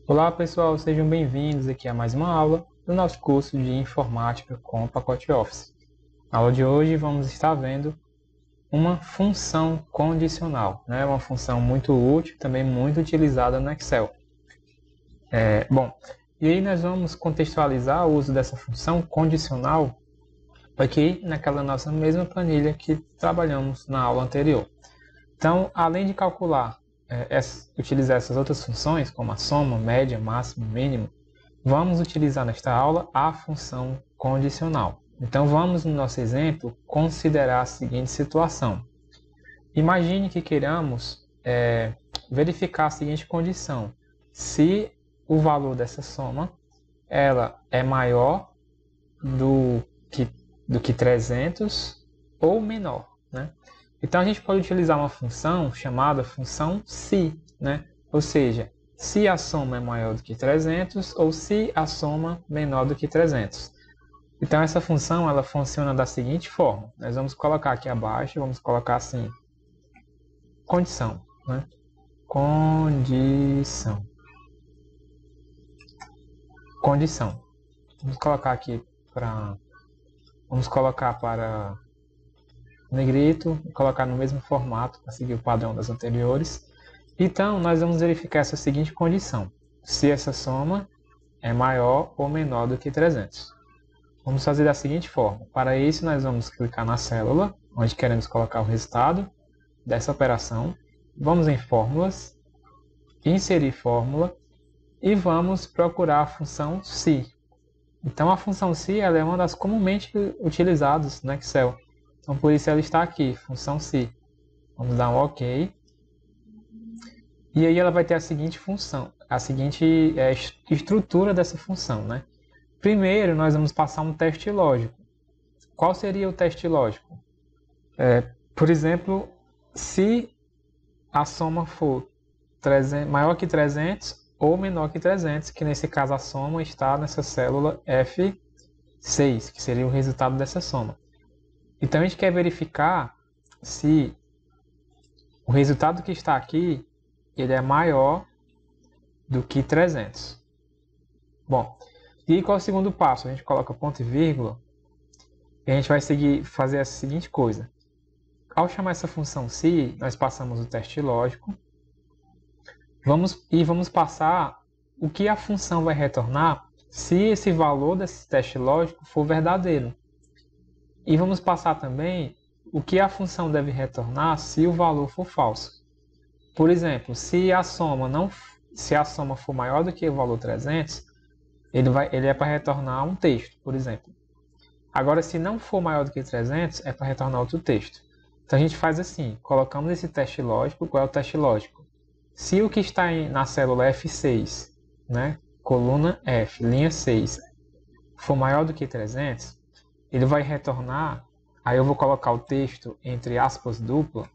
Olá pessoal, sejam bem-vindos aqui a mais uma aula do nosso curso de Informática com o pacote Office. Na aula de hoje vamos estar vendo uma função condicional, uma função muito útil, também muito utilizada no Excel. E aí nós vamos contextualizar o uso dessa função condicional aqui naquela nossa mesma planilha que trabalhamos na aula anterior. Então, além de calcular utilizar essas outras funções, como a soma, média, máximo, mínimo, vamos utilizar nesta aula a função condicional. Então vamos, no nosso exemplo, considerar a seguinte situação. Imagine que queiramos verificar a seguinte condição. Se o valor dessa soma ela é maior do que 300 ou menor, Então a gente pode utilizar uma função chamada função se, Ou seja, se a soma é maior do que 300 ou se a soma menor do que 300. Então essa função ela funciona da seguinte forma. Nós vamos colocar aqui abaixo, vamos colocar assim, condição, Condição. Vamos colocar aqui para negrito e colocar no mesmo formato para seguir o padrão das anteriores. Então, nós vamos verificar essa seguinte condição. Se essa soma é maior ou menor do que 300. Vamos fazer da seguinte forma. Para isso, nós vamos clicar na célula, onde queremos colocar o resultado dessa operação. Vamos em Fórmulas, Inserir Fórmula e vamos procurar a função se. Então, a função se ela é uma das comumente utilizadas no Excel. Então, por isso ela está aqui, função se. Vamos dar um OK. E aí ela vai ter a seguinte função, a seguinte estrutura dessa função, Primeiro, nós vamos passar um teste lógico. Qual seria o teste lógico? Por exemplo, se a soma for maior que 300 ou menor que 300, que nesse caso a soma está nessa célula F6, que seria o resultado dessa soma. Então a gente quer verificar se o resultado que está aqui ele é maior do que 300. Bom, e qual é o segundo passo? A gente coloca ponto e vírgula e a gente vai fazer a seguinte coisa. Ao chamar essa função se, nós passamos o teste lógico. Vamos passar o que a função vai retornar se esse valor desse teste lógico for verdadeiro. E vamos passar também o que a função deve retornar se o valor for falso. Por exemplo, se a soma for maior do que o valor 300, ele é para retornar um texto, por exemplo. Agora, se não for maior do que 300, é para retornar outro texto. Então a gente faz assim, colocamos esse teste lógico. Qual é o teste lógico? Se o que está na célula F6, coluna F, linha 6, for maior do que 300, ele vai retornar, aí eu vou colocar o texto entre aspas dupla,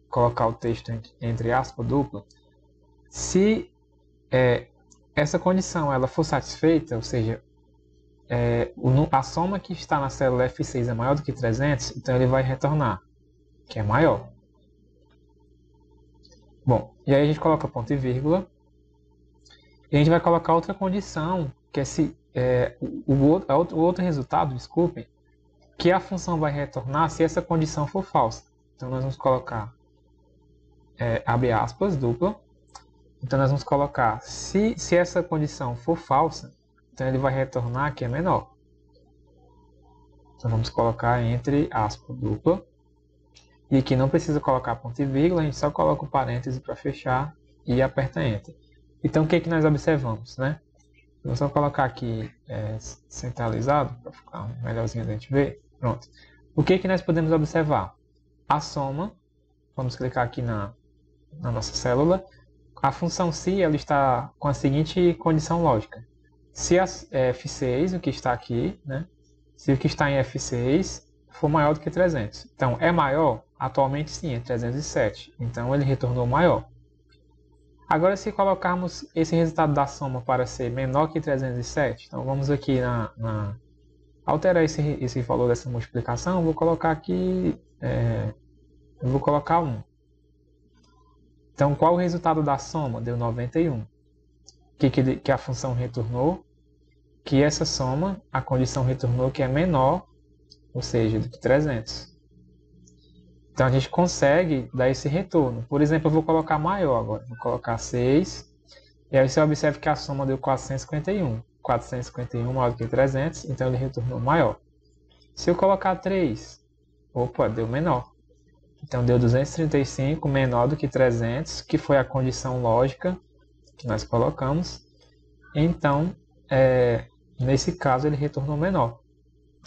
Colocar o texto entre aspas dupla. Se essa condição ela for satisfeita, ou seja, a soma que está na célula F6 é maior do que 300, então ele vai retornar, que é maior. Bom, e aí a gente coloca ponto e vírgula. E a gente vai colocar outra condição, que é o outro resultado, desculpem, que a função vai retornar se essa condição for falsa. Então nós vamos colocar, abre aspas, dupla. Então nós vamos colocar, se essa condição for falsa, então ele vai retornar que é menor. Então vamos colocar entre aspas, dupla. E aqui não precisa colocar ponto e vírgula, a gente só coloca o parêntese para fechar e aperta Enter. Então o que nós observamos, Vou só colocar aqui centralizado, para ficar melhorzinho da gente ver. Pronto. O que nós podemos observar? A soma, vamos clicar aqui na nossa célula. A função se ela está com a seguinte condição lógica. Se a F6, o que está aqui, se o que está em F6 for maior do que 300. Então, é maior? Atualmente sim, é 307. Então, ele retornou maior. Agora, se colocarmos esse resultado da soma para ser menor que 307, então vamos aqui Alterar esse valor dessa multiplicação, eu vou colocar aqui, eu vou colocar 1. Então, qual o resultado da soma? Deu 91. O que a função retornou? Que essa soma, a condição retornou que é menor, ou seja, do que 300. Então, a gente consegue dar esse retorno. Por exemplo, eu vou colocar maior agora. Vou colocar 6. E aí você observa que a soma deu 451. 451 maior do que 300, então ele retornou maior. Se eu colocar 3, opa, deu menor. Então deu 235 menor do que 300, que foi a condição lógica que nós colocamos. Então, nesse caso, ele retornou menor.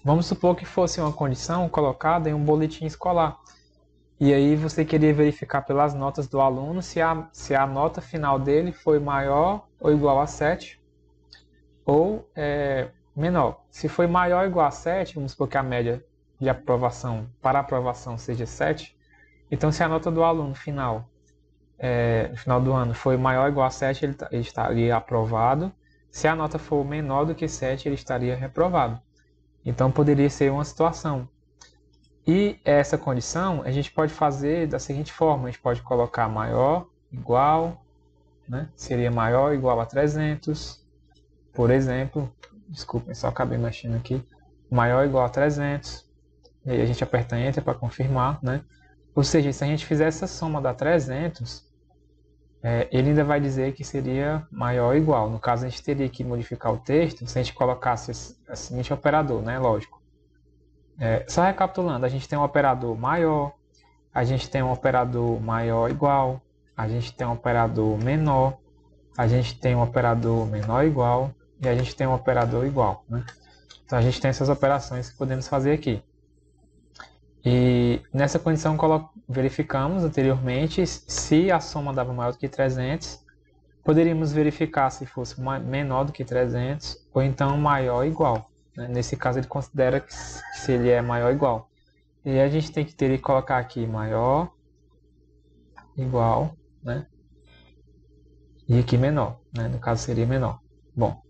Vamos supor que fosse uma condição colocada em um boletim escolar. E aí você queria verificar pelas notas do aluno se a nota final dele foi maior ou igual a 7 ou menor. Se foi maior ou igual a 7, vamos supor que a média de aprovação para aprovação seja 7. Então, se a nota do aluno final, no final do ano, foi maior ou igual a 7, ele estaria aprovado. Se a nota for menor do que 7, ele estaria reprovado. Então, poderia ser uma situação. E essa condição a gente pode fazer da seguinte forma: a gente pode colocar maior, igual, né? Seria maior ou igual a 300, por exemplo. Desculpem, só acabei mexendo aqui. Maior ou igual a 300. E aí a gente aperta Enter para confirmar, né? Ou seja, se a gente fizer essa soma da 300, ele ainda vai dizer que seria maior ou igual. No caso, a gente teria que modificar o texto se a gente colocasse o seguinte operador, né? Lógico. Só recapitulando, a gente tem um operador maior, a gente tem um operador maior igual, a gente tem um operador menor, a gente tem um operador menor igual e a gente tem um operador igual, né? Então a gente tem essas operações que podemos fazer aqui. E nessa condição verificamos anteriormente se a soma dava maior do que 300, poderíamos verificar se fosse menor do que 300 ou então maior ou igual. Nesse caso ele considera que se ele é maior ou igual. E aí a gente tem que ter que colocar aqui maior, igual, né? E aqui menor, né? No caso seria menor. Bom,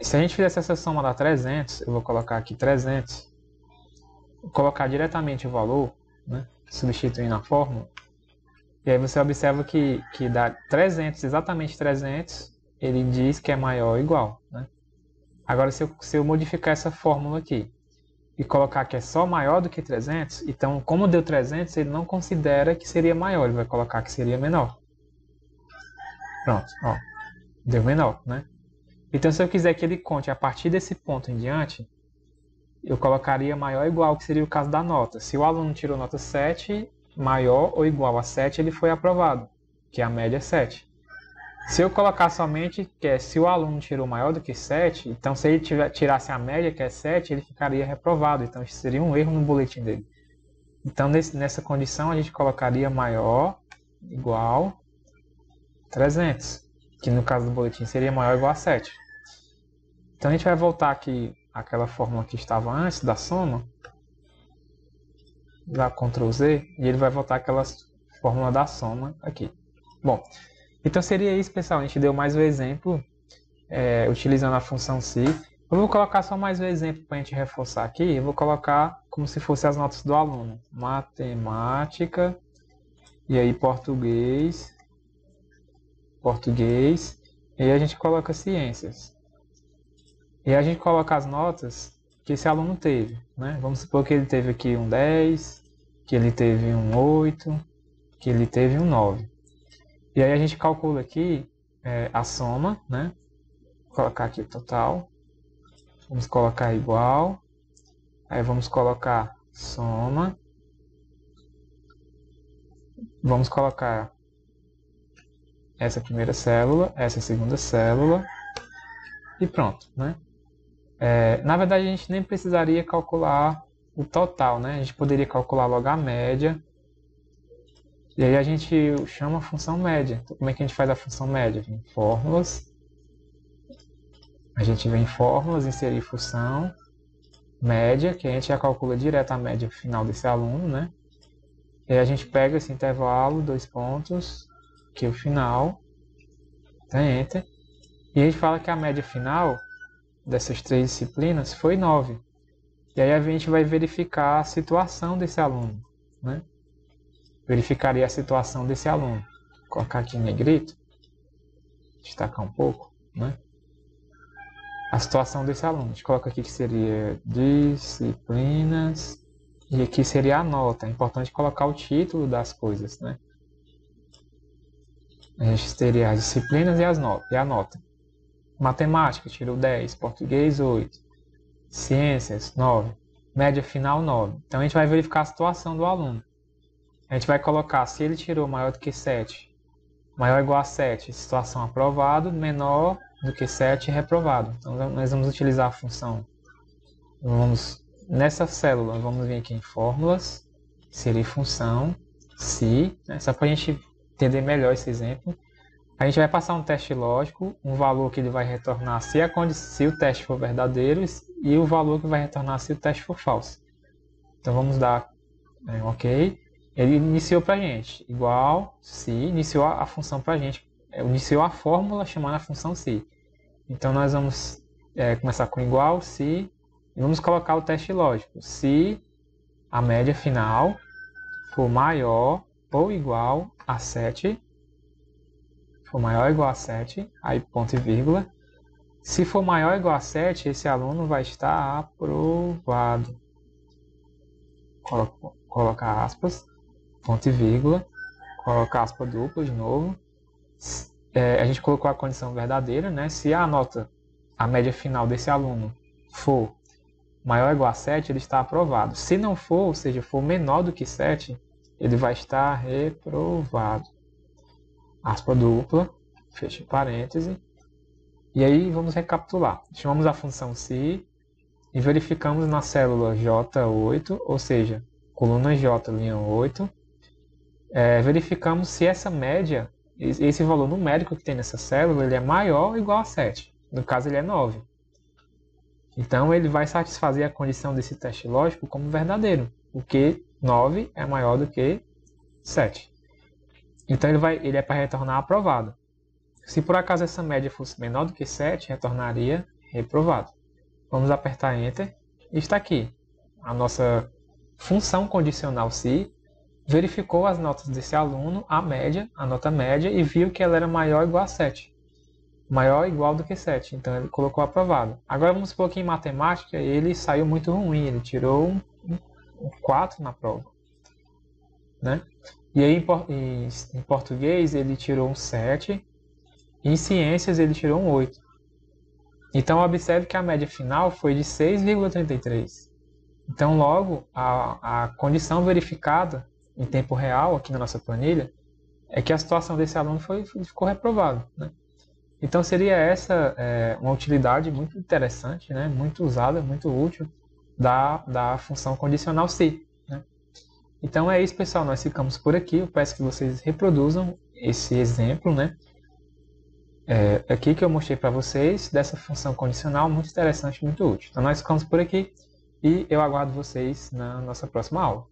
se a gente fizesse essa soma da 300, eu vou colocar aqui 300, vou colocar diretamente o valor, né? Substituindo a fórmula. E aí você observa que dá 300, exatamente 300, ele diz que é maior ou igual, né? Agora, se eu modificar essa fórmula aqui e colocar que é só maior do que 300, então, como deu 300, ele não considera que seria maior, ele vai colocar que seria menor. Pronto, ó, deu menor, né? Então, se eu quiser que ele conte a partir desse ponto em diante, eu colocaria maior ou igual, que seria o caso da nota. Se o aluno tirou nota 7, maior ou igual a 7, ele foi aprovado, que a média é 7. Se eu colocar somente que se o aluno tirou maior do que 7, então se ele tirasse a média, que é 7, ele ficaria reprovado. Então isso seria um erro no boletim dele. Então nessa condição a gente colocaria maior, igual, 300. Que no caso do boletim seria maior ou igual a 7. Então a gente vai voltar aqui àquela fórmula que estava antes da soma. Dá Ctrl Z e ele vai voltar àquela fórmula da soma aqui. Bom. Então seria isso, pessoal. A gente deu mais um exemplo utilizando a função se. Eu vou colocar só mais um exemplo para a gente reforçar aqui. Eu vou colocar como se fossem as notas do aluno. Matemática, e aí português, e aí a gente coloca ciências. E aí a gente coloca as notas que esse aluno teve, né? Vamos supor que ele teve aqui um 10, que ele teve um 8, que ele teve um 9. E aí a gente calcula aqui a soma, né? Vou colocar aqui o total. Vamos colocar igual. Aí vamos colocar soma. Vamos colocar essa primeira célula, essa segunda célula. E pronto, né? Na verdade a gente nem precisaria calcular o total, né? A gente poderia calcular logo a média. E aí a gente chama a função média. Então, como é que a gente faz a função média? Vem em fórmulas. A gente vem em fórmulas, inserir função média, que a gente já calcula direto a média final desse aluno, né? E aí a gente pega esse intervalo, 2 pontos, que é o final, dá Enter. E a gente fala que a média final dessas 3 disciplinas foi 9. E aí a gente vai verificar a situação desse aluno, né? Verificaria a situação desse aluno. Vou colocar aqui em negrito, destacar um pouco, né? A situação desse aluno. A gente coloca aqui que seria disciplinas, e aqui seria a nota. É importante colocar o título das coisas, né? A gente teria as disciplinas e a nota. Matemática, tirou 10. Português, 8. Ciências, 9. Média final, 9. Então a gente vai verificar a situação do aluno. A gente vai colocar se ele tirou maior do que 7, maior ou igual a 7, situação aprovado, menor do que 7, reprovado. Então nós vamos utilizar a função. Nessa célula, vamos vir aqui em fórmulas, seria função, se, né? Só para a gente entender melhor esse exemplo. A gente vai passar um teste lógico, um valor que ele vai retornar se o teste for verdadeiro e o valor que vai retornar se o teste for falso. Então vamos dar OK. Ele iniciou para a gente, igual se, iniciou a função para a gente, iniciou a fórmula chamando a função se. Então nós vamos começar com igual se, e vamos colocar o teste lógico. Se a média final for maior ou igual a 7, for maior ou igual a 7, aí ponto e vírgula. Se for maior ou igual a 7, esse aluno vai estar aprovado. Colocar aspas, ponto e vírgula, colocar aspa dupla de novo. A gente colocou a condição verdadeira, né? Se a média final desse aluno for maior ou igual a 7, ele está aprovado. Se não for, ou seja, for menor do que 7, ele vai estar reprovado. Aspa dupla, fecha parêntese. E aí vamos recapitular. Chamamos a função se e verificamos na célula J8, ou seja, coluna J, linha 8. Verificamos se essa média, esse valor numérico que tem nessa célula, ele é maior ou igual a 7. No caso, ele é 9. Então, ele vai satisfazer a condição desse teste lógico como verdadeiro, porque 9 é maior do que 7. Então, ele é para retornar aprovado. Se por acaso essa média fosse menor do que 7, retornaria reprovado. Vamos apertar Enter. E está aqui. A nossa função condicional se verificou as notas desse aluno, a nota média, e viu que ela era maior ou igual a 7. Maior ou igual do que 7. Então ele colocou aprovado. Agora vamos supor que em matemática ele saiu muito ruim. Ele tirou um 4 na prova, né? E aí em português ele tirou um 7. E em ciências ele tirou um 8. Então observe que a média final foi de 6,33. Então logo a condição verificada em tempo real aqui na nossa planilha é que a situação desse aluno ficou reprovado, né? Então seria essa uma utilidade muito interessante, né? Muito usada, muito útil da função condicional se, né? Então é isso, pessoal, nós ficamos por aqui. Eu peço que vocês reproduzam esse exemplo, né? Aqui que eu mostrei para vocês dessa função condicional muito interessante, muito útil. Então nós ficamos por aqui e eu aguardo vocês na nossa próxima aula.